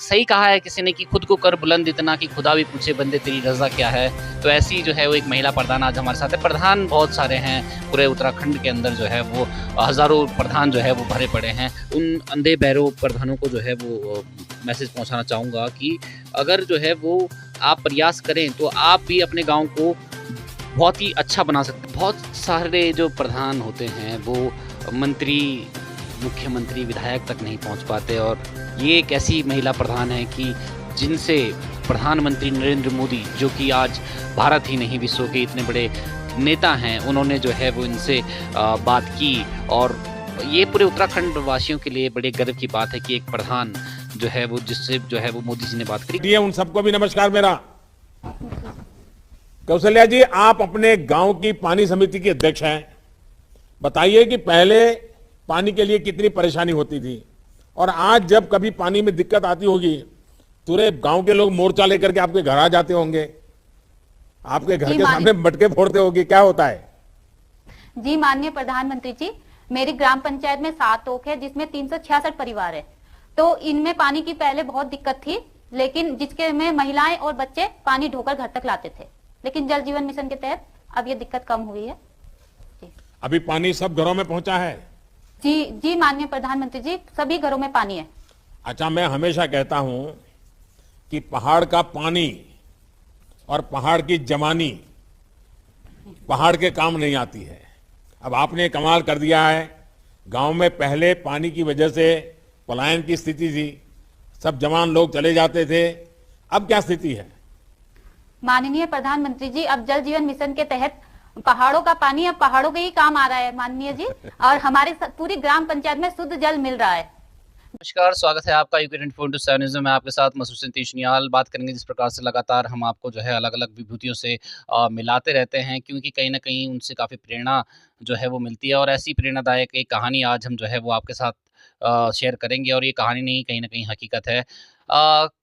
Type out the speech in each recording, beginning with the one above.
सही कहा है किसी ने कि खुद को कर बुलंद इतना कि खुदा भी पूछे बंदे तेरी रज़ा क्या है। तो ऐसी जो है वो एक महिला प्रधान आज हमारे साथ है। प्रधान बहुत सारे हैं पूरे उत्तराखंड के अंदर जो है वो हज़ारों प्रधान जो है वो भरे पड़े हैं। उन अंधे बहरे प्रधानों को जो है वो मैसेज पहुँचाना चाहूँगा कि अगर जो है वो आप प्रयास करें तो आप भी अपने गाँव को बहुत ही अच्छा बना सकते हैं। बहुत सारे जो प्रधान होते हैं वो मंत्री, मुख्यमंत्री, विधायक तक नहीं पहुंच पाते और ये एक ऐसी महिला प्रधान है कि जिनसे प्रधानमंत्री नरेंद्र मोदी, जो कि आज भारत ही नहीं विश्व के इतने बड़े नेता हैं, उन्होंने जो है वो इनसे बात की और ये पूरे उत्तराखंड वासियों के लिए बड़े गर्व की बात है कि एक प्रधान जो है वो जिससे जो है वो मोदी जी ने बात करी। उन सबको भी नमस्कार मेरा। कौशल्या जी, आप अपने गांव की पानी समिति के अध्यक्ष हैं। बताइए कि पहले पानी के लिए कितनी परेशानी होती थी और आज जब कभी पानी में दिक्कत आती होगी पूरे गांव के लोग मोर्चा लेकर के आपके घर आ जाते होंगे, आपके घर के सामने मटके फोड़ते होंगे, क्या होता है? जी माननीय प्रधानमंत्री जी, मेरी ग्राम पंचायत में 7 तोक है जिसमें 366 परिवार है। तो इनमें पानी की पहले बहुत दिक्कत थी, लेकिन जिसके में महिलाएं और बच्चे पानी ढोकर घर तक लाते थे, लेकिन जल जीवन मिशन के तहत अब ये दिक्कत कम हुई है। जी। अभी पानी सब घरों में पहुंचा है? जी जी माननीय प्रधानमंत्री जी, सभी घरों में पानी है। अच्छा, मैं हमेशा कहता हूं कि पहाड़ का पानी और पहाड़ की जवानी पहाड़ के काम नहीं आती है। अब आपने कमाल कर दिया है। गांव में पहले पानी की वजह से पलायन की स्थिति थी, सब जवान लोग चले जाते थे, अब क्या स्थिति है? माननीय प्रधानमंत्री जी, अब जल जीवन मिशन के तहत पहाड़ों का पानी अब पहाड़ों के ही काम आ रहा है माननीय जी, और हमारे पूरी ग्राम पंचायत में शुद्ध जल मिल रहा है। नमस्कार, स्वागत है आपका यूके 24/7 न्यूज़ में। मैं आपके साथ मसूद सतीश निहाल बात करेंगे जिस प्रकार से लगातार हम आपको जो है अलग-अलग विभूतियों से मिलाते रहते हैं, क्योंकि कहीं न कहीं उनसे काफ़ी प्रेरणा जो है वो मिलती है और ऐसी प्रेरणादायक एक कहानी आज हम जो है वो आपके साथ शेयर करेंगे और ये कहानी नहीं, कहीं न कहीं हकीकत है।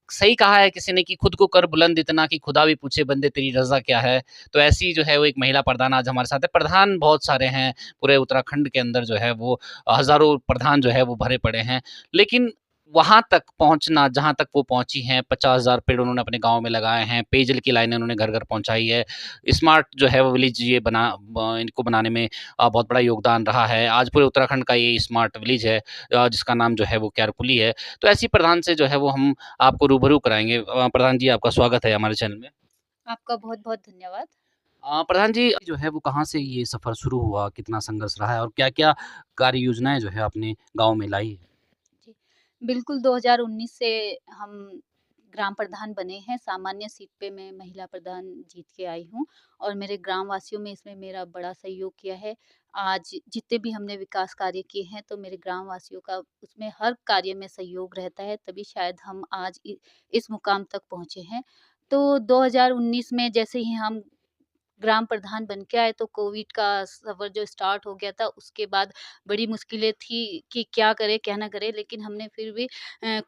सही कहा है किसी ने कि खुद को कर बुलंद इतना कि खुदा भी पूछे बंदे तेरी रज़ा क्या है। तो ऐसी जो है वो एक महिला प्रधान आज हमारे साथ है। प्रधान बहुत सारे हैं पूरे उत्तराखंड के अंदर जो है वो हज़ारों प्रधान जो है वो भरे पड़े हैं। लेकिन वहाँ तक पहुँचना जहाँ तक वो पहुँची हैं, 50,000 पेड़ उन्होंने अपने गाँव में लगाए हैं, पेयजल की लाइनें उन्होंने घर-घर पहुँचाई है। स्मार्ट जो है वो विलेज ये इनको बनाने में बहुत बड़ा योगदान रहा है। आज पूरे उत्तराखंड का ये स्मार्ट विलेज है जिसका नाम जो है वो कैरकुली है। तो ऐसी प्रधान से जो है वो हम आपको रूबरू कराएँगे। प्रधान जी, आपका स्वागत है हमारे चैनल में। आपका बहुत बहुत धन्यवाद। प्रधान जी जो है वो कहाँ से ये सफ़र शुरू हुआ? कितना संघर्ष रहा है और क्या-क्या कार्य योजनाएँ जो है आपने गाँव में लाई है? जी, बिल्कुल 2019 से हम ग्राम प्रधान बने हैं। सामान्य सीट पे मैं महिला प्रधान जीत के आई हूँ और मेरे ग्राम वासियों में इसमें मेरा बड़ा सहयोग किया है। आज जितने भी हमने विकास कार्य किए हैं, तो मेरे ग्राम वासियों का उसमें हर कार्य में सहयोग रहता है, तभी शायद हम आज इस मुकाम तक पहुँचे हैं। तो 2019 में जैसे ही हम ग्राम प्रधान बन के आए, तो कोविड का सफ़र जो स्टार्ट हो गया था, उसके बाद बड़ी मुश्किलें थी कि क्या करें, क्या ना करें। लेकिन हमने फिर भी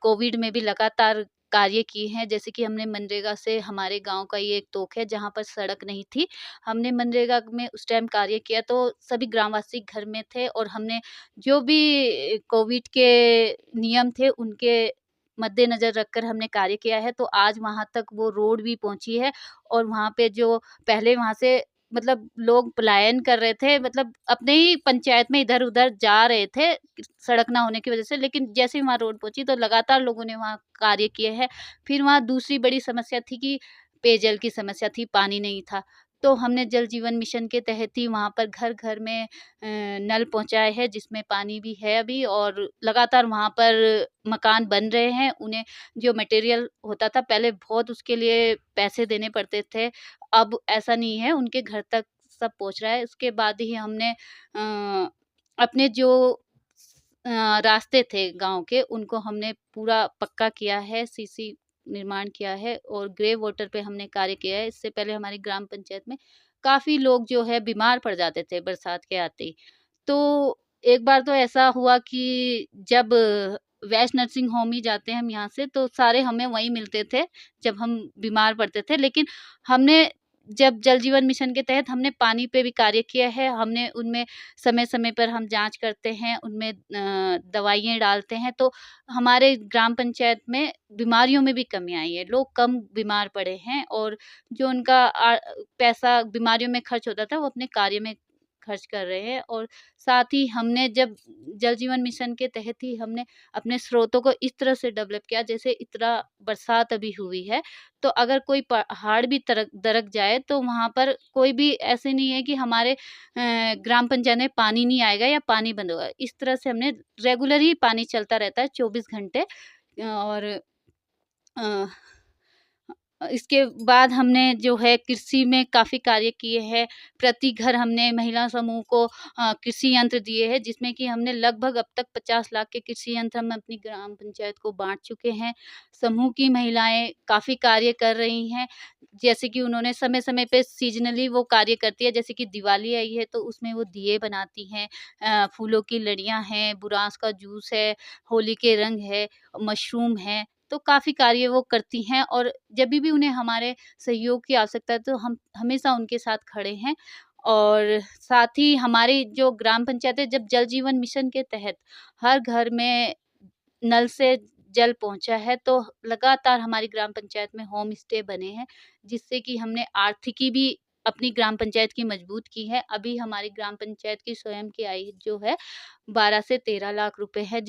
कोविड में भी लगातार कार्य किए हैं। जैसे कि हमने मनरेगा से, हमारे गाँव का ये एक तोक है जहाँ पर सड़क नहीं थी। हमने मनरेगा में उस टाइम कार्य किया, तो सभी ग्रामवासी घर में थे और हमने जो भी कोविड के नियम थे, उनके मद्देनज़र रखकर हमने कार्य किया है। तो आज वहाँ तक वो रोड भी पहुँची है और वहाँ पे जो पहले वहाँ से मतलब लोग पलायन कर रहे थे, मतलब अपने ही पंचायत में इधर-उधर जा रहे थे, सड़क ना होने की वज़ह से। लेकिन जैसे ही वहाँ रोड पहुँची, तो लगातार लोगों ने वहाँ कार्य किए हैं। फिर वहाँ दूसरी बड़ी समस्या थी कि पेयजल की समस्या थी, पानी नहीं था। तो हमने जल जीवन मिशन के तहत ही वहाँ पर घर-घर में नल पहुँचाए हैं, जिसमें पानी भी है अभी, और लगातार वहाँ पर मकान बन रहे हैं। उन्हें जो मटेरियल होता था पहले, बहुत उसके लिए पैसे देने पड़ते थे, अब ऐसा नहीं है, उनके घर तक सब पहुँच रहा है। उसके बाद ही हमने अपने जो रास्ते थे गाँव के, उनको हमने पूरा पक्का किया है, सीसी निर्माण किया है और ग्रे वाटर पे हमने कार्य किया है। इससे पहले हमारी ग्राम पंचायत में काफ़ी लोग जो है बीमार पड़ जाते थे बरसात के आते ही। तो एक बार तो ऐसा हुआ कि जब वेस्ट नर्सिंग होम ही जाते हैं हम यहाँ से, तो सारे हमें वहीं मिलते थे जब हम बीमार पड़ते थे। लेकिन हमने जब जल जीवन मिशन के तहत हमने पानी पे भी कार्य किया है। हमने उनमें समय-समय पर हम जाँच करते हैं, उनमें दवाइयाँ डालते हैं, तो हमारे ग्राम पंचायत में बीमारियों में भी कमी आई है। लोग कम बीमार पड़े हैं और जो उनका पैसा बीमारियों में खर्च होता था, वो अपने कार्य में खर्च कर रहे हैं। और साथ ही हमने जब जल जीवन मिशन के तहत ही हमने अपने स्रोतों को इस तरह से डेवलप किया, जैसे इतना बरसात अभी हुई है, तो अगर कोई पहाड़ भी दरक जाए तो वहाँ पर कोई भी ऐसे नहीं है कि हमारे ग्राम पंचायत में पानी नहीं आएगा या पानी बंद होगा। इस तरह से हमने रेगुलर ही पानी चलता रहता है 24 घंटे। और अ इसके बाद हमने जो है कृषि में काफ़ी कार्य किए हैं। प्रति घर हमने महिला समूह को कृषि यंत्र दिए हैं, जिसमें कि हमने लगभग अब तक 50 लाख के कृषि यंत्र हम अपनी ग्राम पंचायत को बाँट चुके हैं। समूह की महिलाएँ काफ़ी कार्य कर रही हैं, जैसे कि उन्होंने समय-समय पे सीज़नली वो कार्य करती है, जैसे कि दिवाली आई है तो उसमें वो दिए बनाती हैं, फूलों की लड़ियाँ हैं, बुरांस का जूस है, होली के रंग है, मशरूम है। तो काफ़ी कार्य वो करती हैं और जभी भी उन्हें हमारे सहयोग की आवश्यकता है तो हम हमेशा उनके साथ खड़े हैं। और साथ ही हमारी जो ग्राम पंचायत है, जब जल जीवन मिशन के तहत हर घर में नल से जल पहुँचा है, तो लगातार हमारी ग्राम पंचायत में होम स्टे बने हैं, जिससे कि हमने आर्थिकी भी अपनी ग्राम पंचायत की मजबूत की है। अभी हमारी ग्राम पंचायत की स्वयं की आय जो है 12 से 13 लाख रुपए है,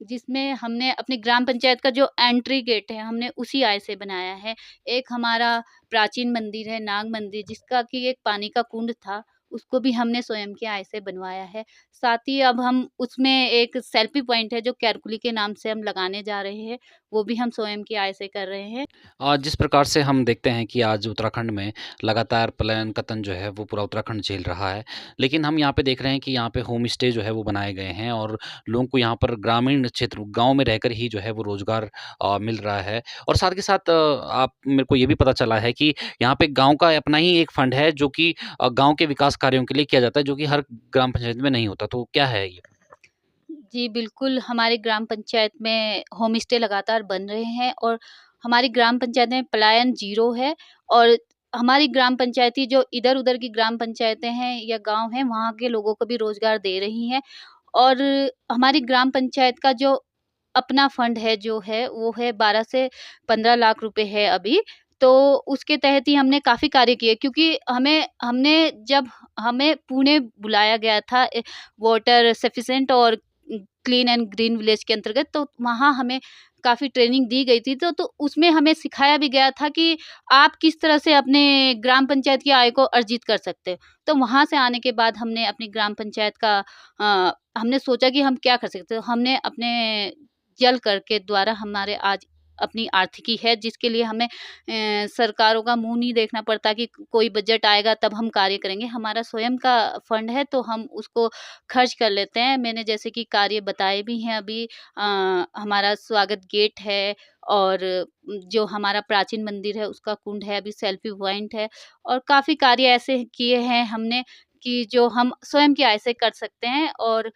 जिसमें हमने अपनी ग्राम पंचायत का जो एंट्री गेट है, हमने उसी आय से बनाया है। एक हमारा प्राचीन मंदिर है, नाग मंदिर, जिसका कि एक पानी का कुंड था, उसको भी हमने स्वयं की आय से बनवाया है। साथ ही अब हम उसमें एक सेल्फी पॉइंट है, जो केरकुली के नाम से हम लगाने जा रहे हैं, वो भी हम स्वयं की आय से कर रहे हैं। जिस प्रकार से हम देखते हैं कि आज उत्तराखंड में लगातार पलायन-कतन जो है वो पूरा उत्तराखंड झेल रहा है। लेकिन हम यहाँ पे देख रहे हैं कि यहाँ पे होम स्टे जो है वो बनाए गए हैं और लोगों को यहाँ पर ग्रामीण क्षेत्र गाँव में रहकर ही जो है वो रोज़गार मिल रहा है। और साथ के साथ आप मेरे को ये भी पता चला है कि यहाँ पे गाँव का अपना ही एक फंड है जो कि गाँव के विकास कार्यों के लिए किया जाता है, जो कि हर ग्राम पंचायत में नहीं होता। तो क्या है ये? जी, बिल्कुल, हमारे ग्राम पंचायत में होम स्टे लगातार बन रहे हैं और हमारी ग्राम पंचायत में पलायन ज़ीरो है। और हमारी ग्राम पंचायती जो इधर-उधर की ग्राम पंचायतें हैं या गाँव हैं, वहाँ के लोगों को भी रोज़गार दे रही हैं। और हमारी ग्राम पंचायत का जो अपना फंड है जो है, वो है 12 से 15 लाख रुपए है अभी। तो उसके तहत ही हमने काफ़ी कार्य किए, क्योंकि जब हमें पुणे बुलाया गया था वाटर सफिशिएंट और क्लीन एंड ग्रीन विलेज के अंतर्गत, तो वहाँ हमें काफ़ी ट्रेनिंग दी गई थी। तो उसमें हमें सिखाया भी गया था कि आप किस तरह से अपने ग्राम पंचायत की आय को अर्जित कर सकते हो। तो वहाँ से आने के बाद हमने अपनी ग्राम पंचायत का हमने सोचा कि हम क्या कर सकते हैं। हमने अपने जल कर के द्वारा हमारे आज अपनी आर्थिकी है, जिसके लिए हमें सरकारों का मुँह नहीं देखना पड़ता कि कोई बजट आएगा तब हम कार्य करेंगे। हमारा स्वयं का फंड है, तो हम उसको खर्च कर लेते हैं। मैंने जैसे कि कार्य बताए भी हैं अभी, हमारा स्वागत गेट है और जो हमारा प्राचीन मंदिर है उसका कुंड है, अभी सेल्फी पॉइंट है और काफ़ी कार्य ऐसे किए हैं हमने कि जो हम स्वयं की आय से कर सकते हैं। और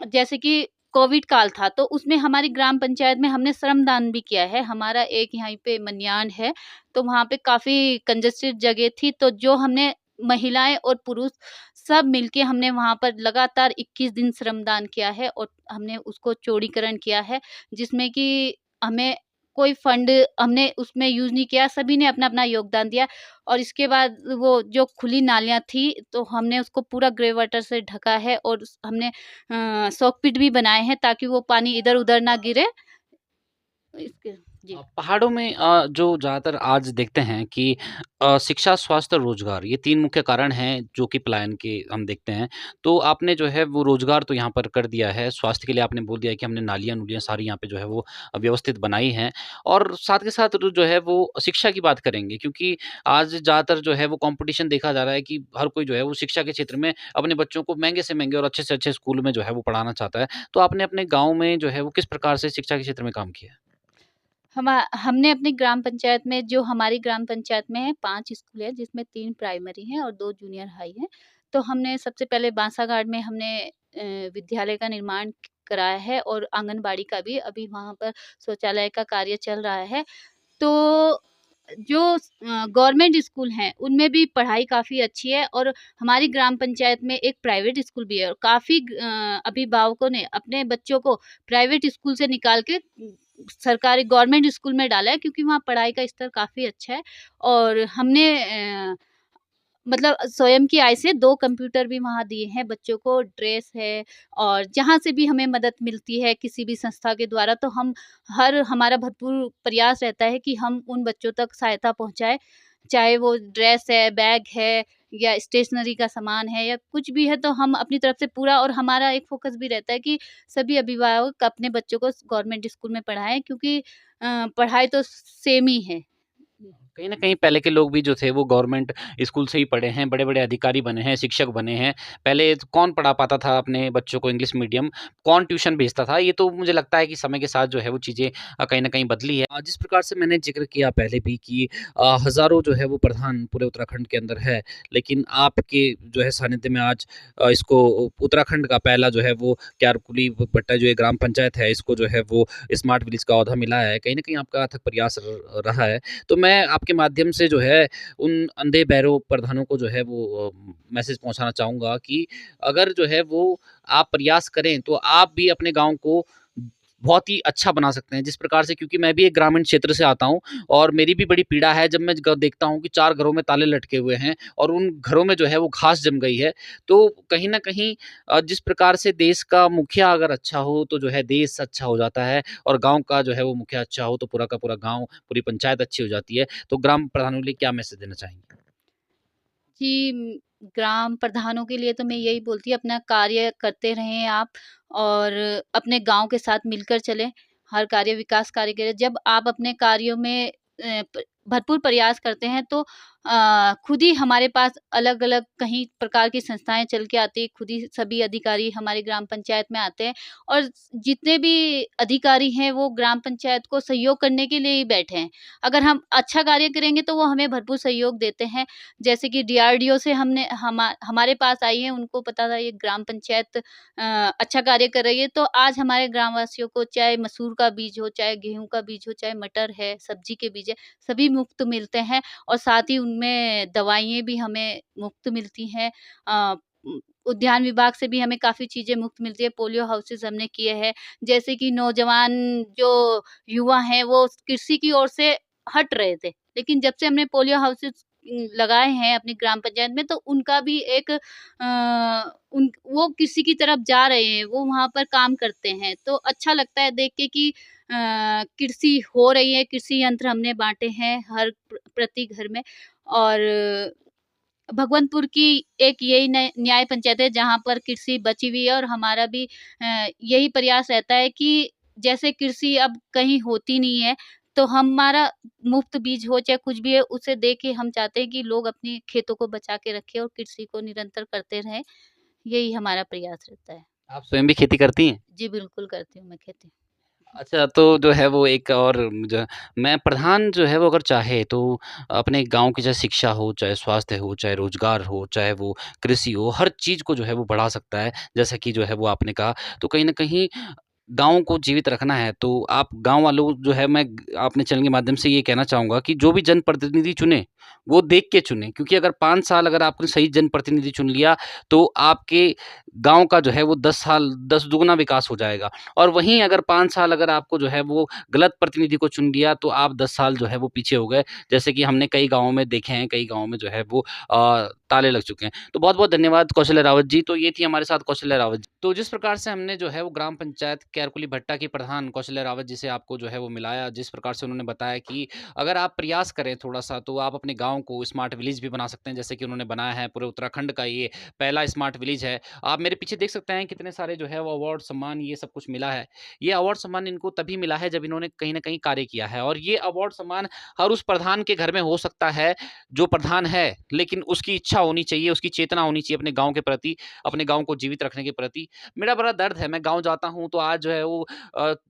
जैसे कि कोविड काल था, तो उसमें हमारी ग्राम पंचायत में हमने श्रमदान भी किया है। हमारा एक यहीं पे मन्यान है, तो वहाँ पे काफ़ी कंजेस्टेड जगह थी, तो जो हमने महिलाएँ और पुरुष सब मिलके हमने वहाँ पर लगातार 21 दिन श्रमदान किया है और हमने उसको चौड़ीकरण किया है, जिसमें कि हमें कोई फंड हमने उसमें यूज़ नहीं किया, सभी ने अपना-अपना योगदान दिया। और इसके बाद वो जो खुली नालियाँ थी, तो हमने उसको पूरा ग्रे वाटर से ढका है और हमने सॉकपिट भी बनाए हैं, ताकि वो पानी इधर-उधर ना गिरे। इसके जी। पहाड़ों में जो ज़्यादातर आज देखते हैं कि शिक्षा, स्वास्थ्य और रोज़गार ये 3 मुख्य कारण हैं जो कि पलायन के हम देखते हैं। तो आपने जो है वो रोज़गार तो यहाँ पर कर दिया है, स्वास्थ्य के लिए आपने बोल दिया है कि हमने नालियाँ-नुलियाँ सारी यहाँ पे जो है वो व्यवस्थित बनाई हैं और साथ के साथ जो है वो शिक्षा की बात करेंगे क्योंकि आज ज़्यादातर जो है वो कॉम्पिटिशन देखा जा रहा है कि हर कोई जो है वो शिक्षा के क्षेत्र में अपने बच्चों को महँगे से महँगे और अच्छे से अच्छे स्कूल में जो है वो पढ़ाना चाहता है। तो आपने अपने गाँव में जो है वो किस प्रकार से शिक्षा के क्षेत्र में काम किया है? हमने अपनी ग्राम पंचायत में, जो हमारी ग्राम पंचायत में है 5 स्कूल हैं, जिसमें 3 प्राइमरी हैं और 2 जूनियर हाई हैं। तो हमने सबसे पहले बांसाघाट में हमने विद्यालय का निर्माण कराया है और आंगनबाड़ी का भी अभी वहाँ पर शौचालय का कार्य चल रहा है। तो जो गवर्नमेंट स्कूल हैं, उनमें भी पढ़ाई काफ़ी अच्छी है और हमारी ग्राम पंचायत में एक प्राइवेट स्कूल भी है और काफ़ी अभिभावकों ने अपने बच्चों को प्राइवेट स्कूल से निकाल के सरकारी गवर्नमेंट स्कूल में डाला है क्योंकि वहाँ पढ़ाई का स्तर काफ़ी अच्छा है और हमने मतलब स्वयं की आय से 2 कंप्यूटर भी वहाँ दिए हैं बच्चों को, ड्रेस है और जहाँ से भी हमें मदद मिलती है किसी भी संस्था के द्वारा तो हमारा भरपूर प्रयास रहता है कि हम उन बच्चों तक सहायता पहुँचाएँ, चाहे वो ड्रेस है, बैग है या स्टेशनरी का सामान है या कुछ भी है तो हम अपनी तरफ से पूरा और हमारा एक फ़ोकस भी रहता है कि सभी अभिभावक अपने बच्चों को गवर्नमेंट स्कूल में पढ़ाएँ क्योंकि पढ़ाई तो सेम ही है। कहीं न कहीं पहले के लोग भी जो थे वो गवर्नमेंट स्कूल से ही पढ़े हैं, बड़े-बड़े अधिकारी बने हैं, शिक्षक बने हैं। पहले कौन पढ़ा पाता था अपने बच्चों को इंग्लिश मीडियम, कौन ट्यूशन भेजता था? ये तो मुझे लगता है कि समय के साथ जो है वो चीज़ें कहीं न कहीं बदली है। जिस प्रकार से मैंने ज़िक्र किया पहले भी कि हज़ारों जो है वो प्रधान पूरे उत्तराखंड के अंदर है, लेकिन आपके जो है सानिध्य में आज इसको उत्तराखंड का पहला जो है वो क्यारकुली भट्टा जो ये ग्राम पंचायत है, इसको जो है वो स्मार्ट विलेज का ओहदा मिला है। कहीं न कहीं आपका अथक प्रयास रहा है। तो मैं आपके माध्यम से जो है उन अंधे बहरे प्रधानों को जो है वो मैसेज पहुँचाना चाहूँगा कि अगर जो है वो आप प्रयास करें तो आप भी अपने गाँव को बहुत ही अच्छा बना सकते हैं। जिस प्रकार से क्योंकि मैं भी एक ग्रामीण क्षेत्र से आता हूँ और मेरी भी बड़ी पीड़ा है जब मैं ग देखता हूँ कि 4 घरों में ताले लटके हुए हैं और उन घरों में जो है वो घास जम गई है। तो कहीं न कहीं जिस प्रकार से देश का मुखिया अगर अच्छा हो तो जो है देश अच्छा हो जाता है और गाँव का जो है वो मुखिया अच्छा हो तो पूरा का पूरा गाँव, पूरी पंचायत अच्छी हो जाती है। तो ग्राम प्रधानों के लिए क्या मैसेज देना चाहेंगे? जी, ग्राम प्रधानों के लिए तो मैं यही बोलती अपना कार्य करते रहें आप और अपने गाँव के साथ मिलकर चलें, हर कार्य विकास कार्य करें। जब आप अपने कार्यों में भरपूर प्रयास करते हैं तो खुद ही हमारे पास अलग-अलग कहीं प्रकार की संस्थाएँ चल के आती हैं, खुद ही सभी अधिकारी हमारी ग्राम पंचायत में आते हैं और जितने भी अधिकारी हैं वो ग्राम पंचायत को सहयोग करने के लिए ही बैठे हैं। अगर हम अच्छा कार्य करेंगे तो वो हमें भरपूर सहयोग देते हैं। जैसे कि डीआरडीओ से हमारे पास आई है, उनको पता था ये ग्राम पंचायत अच्छा कार्य कर रही है, तो आज हमारे ग्रामवासियों को चाहे मसूर का बीज हो, चाहे गेहूँ का बीज हो, चाहे मटर है, सब्जी के बीज है, सभी मुफ्त मिलते हैं और साथ ही उनमें दवाइयाँ भी हमें मुफ्त मिलती हैं। उद्यान विभाग से भी हमें काफ़ी चीज़ें मुफ्त मिलती है, पोलियो हाउसेज़ हमने किए हैं, जैसे कि नौजवान जो युवा हैं, वो कृषि की ओर से हट रहे थे, लेकिन जब से हमने पोलियो हाउसेज़ लगाए हैं अपनी ग्राम पंचायत में तो उनका भी एक उन वो किसी की तरफ जा रहे हैं, वो वहाँ पर काम करते हैं। तो अच्छा लगता है देख के कि कृषि हो रही है, कृषि यंत्र हमने बाँटे हैं हर प्रति घर में और भगवंतपुर की एक यही न्याय पंचायत है जहाँ पर कृषि बची हुई है और हमारा भी यही प्रयास रहता है कि जैसे कृषि अब कहीं होती नहीं है, तो हमारा मुफ्त बीज हो चाहे कुछ भी है, उसे दे के हम चाहते हैं कि लोग अपने खेतों को बचा के रखें और कृषि को निरंतर करते रहें। यही हमारा प्रयास रहता है। आप स्वयं भी खेती करती हैं? जी, बिल्कुल करती हूँ मैं खेती। अच्छा, तो जो है वो एक और जो मैं प्रधान जो है वो अगर चाहे तो अपने गाँव की चाहे शिक्षा हो, चाहे स्वास्थ्य हो, चाहे रोज़गार हो, चाहे वो कृषि हो, हर चीज़ को जो है वो बढ़ा सकता है। जैसा कि जो है वो आपने कहा, तो कहीं न कहीं गाँव को जीवित रखना है तो आप गाँव वालों जो है मैं अपने चैनल के माध्यम से ये कहना चाहूँगा कि जो भी जनप्रतिनिधि चुनें, वो देख के चुनें क्योंकि अगर 5 साल अगर आपने सही जनप्रतिनिधि चुन लिया, तो आपके गाँव का जो है वो 10 साल 10 दुगुना विकास हो जाएगा। और वहीं अगर 5 साल अगर आपको जो है वो गलत प्रतिनिधि को चुन लिया, तो आप 10 साल जो है वो पीछे हो गए। जैसे कि हमने कई गाँवों में देखे हैं, कई गाँवों में जो है वो ताले लग चुके हैं। तो बहुत-बहुत धन्यवाद कौशल्या रावत जी। तो ये थी हमारे साथ कौशल्या रावत जी। तो जिस प्रकार से हमने जो है वो ग्राम पंचायत कैरकुली भट्टा की प्रधान कौशल्या रावत जी से आपको जो है वो मिलाया, जिस प्रकार से उन्होंने बताया कि अगर आप प्रयास करें थोड़ा-सा तो आप अपने गाँव को स्मार्ट विलेज भी बना सकते हैं, जैसे कि उन्होंने बनाया है। पूरे उत्तराखंड का ये पहला स्मार्ट विलेज है। आप मेरे पीछे देख सकते हैं कितने सारे जो है वो अवार्ड, सम्मान ये सब कुछ मिला है। ये अवार्ड, सम्मान इनको तभी मिला है जब इन्होंने कहीं न कहीं कार्य किया है और ये अवार्ड, सम्मान हर उस प्रधान के घर में हो सकता है, जो प्रधान है, लेकिन उसकी इच्छा इच्छा होनी चाहिए, उसकी चेतना होनी चाहिए अपने गाँव के प्रति, अपने गाँव को जीवित रखने के प्रति। मेरा बड़ा दर्द है, मैं गाँव जाता हूँ तो आज जो है वो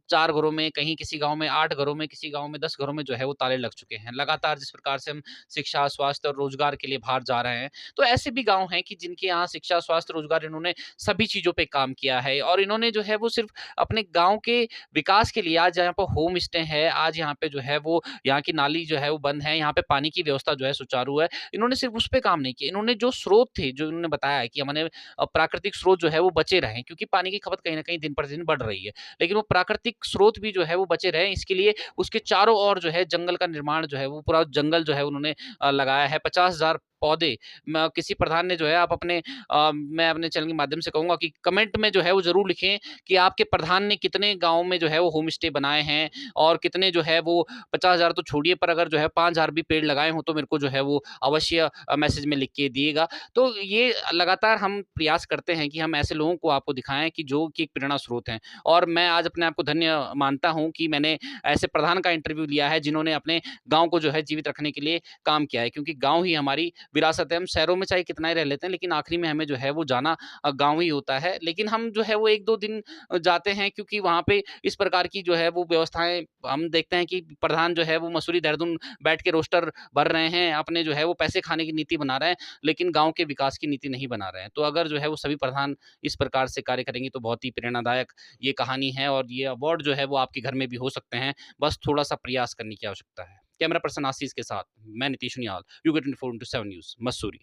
4 घरों में, कहीं किसी गाँव में 8 घरों में, किसी गाँव में 10 घरों में जो है वो ताले लग चुके हैं। लगातार जिस प्रकार से हम शिक्षा, स्वास्थ्य और रोज़गार के लिए बाहर जा रहे हैं, तो ऐसे भी गाँव हैं कि जिनके यहाँ शिक्षा, स्वास्थ्य, रोज़गार इन्होंने सभी चीज़ों पे काम किया है और इन्होंने जो है वो सिर्फ़ अपने गाँव के विकास के लिए आज यहाँ पर होम स्टे है, आज यहाँ पे जो है वो यहाँ की नाली जो है वो बंद है, यहाँ पे पानी की व्यवस्था जो है सुचारू है। इन्होंने सिर्फ़ उस पे काम नहीं किया, इन्होंने जो स्रोत थे, जो इन्होंने बताया है कि हमारे प्राकृतिक स्रोत जो है वो बचे रहें क्योंकि पानी की खपत कहीं न कहीं दिन प्रतिदिन बढ़ रही है। लेकिन वो प्राकृतिक स्रोत भी जो है वो बचे रहें, इसके लिए उसके चारों ओर जो है जंगल का निर्माण जो है वो पूरा जंगल जो है उन्होंने लगाया है। 50,000 पौधे म किसी प्रधान ने जो है आप अपने मैं अपने चैनल के माध्यम से कहूँगा कि कमेंट में जो है वो ज़रूर लिखें कि आपके प्रधान ने कितने गाँव में जो है वो होम स्टे बनाए हैं और कितने जो है वो 50,000 तो छोड़िए पर अगर जो है 5,000 भी पेड़ लगाए हों तो मेरे को जो है वो अवश्य मैसेज में लिख के दिएगा। तो ये लगातार हम प्रयास करते हैं कि हम ऐसे लोगों को आपको दिखाएँ कि जो कि एक प्रेरणा स्रोत हैं और मैं आज अपने आप को धन्य मानता हूँ कि मैंने ऐसे प्रधान का इंटरव्यू लिया है जिन्होंने अपने गाँव को जो है जीवित रखने के लिए काम किया है क्योंकि गाँव ही हमारी विरासत है। हम शहरों में चाहे कितना ही रह लेते हैं लेकिन आखिरी में हमें जो है वो जाना गाँव ही होता है। लेकिन हम जो है वो 1-2 दिन जाते हैं क्योंकि वहाँ पे इस प्रकार की जो है वो व्यवस्थाएँ हम देखते हैं कि प्रधान जो है वो मसूरी, देहरादून बैठ के रोस्टर भर रहे हैं, अपने जो है वो पैसे खाने की नीति बना रहे हैं, लेकिन गाँव के विकास की नीति नहीं बना रहे हैं। तो अगर जो है वो सभी प्रधान इस प्रकार से कार्य करेंगे तो बहुत ही प्रेरणादायक ये कहानी है और ये अवार्ड जो है वो आपके घर में भी हो सकते हैं, बस थोड़ा-सा प्रयास करने की आवश्यकता है। कैमरा पर्सन आशीष के साथ मैं नीतीश उनियाल, यूके 24/7 न्यूज़, मसूरी।